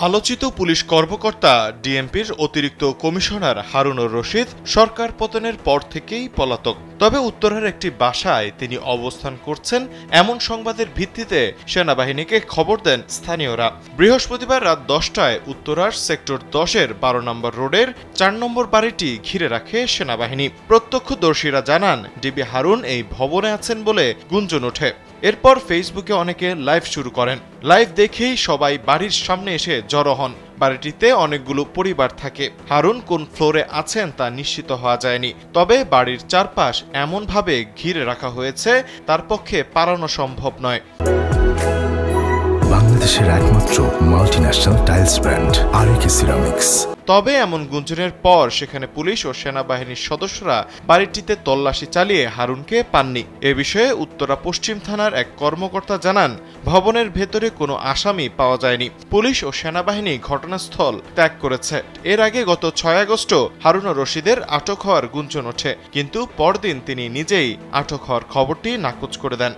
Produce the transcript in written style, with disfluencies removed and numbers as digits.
আলোচিত পুলিশ কর্মকর্তা ডিএমপির অতিরিক্ত কমিশনার হারুনুর রশিদ সরকার পতনের পর থেকেই পলাতক। তবে উত্তরার একটি বাসায় তিনি অবস্থান করছেন এমন সংবাদের ভিত্তিতে সেনাবাহিনীকে খবর দেন স্থানীয়রা। বৃহস্পতিবার রাত 10টায় উত্তরার সেক্টর 10-এর 12 নম্বর রোডের 4 নম্বর বাড়িটি ঘিরে রাখে সেনাবাহিনী। প্রত্যক্ষদর্শীরা জানান ডিবি হারুন এই ভবনে আছেন বলে গুঞ্জন ওঠে। এরপর ফেসবুকে অনেকে লাইভ শুরু করেন। লাইভ দেখেই সবাই বাড়ির সামনে এসে জড়ো হন। বাড়িটিতে অনেকগুলো পরিবার থাকে। হারুন কোন ফ্লোরে আছেন তা নিশ্চিত হওয়া যায়নি। তবে বাড়ির চারপাশ এমনভাবে ঘিরে রাখা হয়েছে তার পক্ষে পালানো সম্ভব নয়। বাংলাদেশের একমাত্র মাল্টিন্যাশনাল টাইলস ব্র্যান্ড আরএকে সিরামিক্স। তবে এমন গুঞ্জনের পর সেখানে পুলিশ ও সেনাবাহিনীর সদস্যরা বাড়িটিতে তল্লাশি চালিয়ে হারুনকে পাননি। এ বিষয়ে উত্তরা পশ্চিম থানার এক কর্মকর্তা জানান, ভবনের ভেতরে কোনো আসামি পাওয়া যায়নি। পুলিশ ও সেনাবাহিনী ঘটনাস্থল ত্যাগ করেছে। এর আগে গত 6 আগস্ট হারুনুর রশিদের আটক হওয়ার গুঞ্জন ওঠে, কিন্তু পরদিন তিনি নিজেই আটক হওয়ার খবরটি নাকচ করে দেন।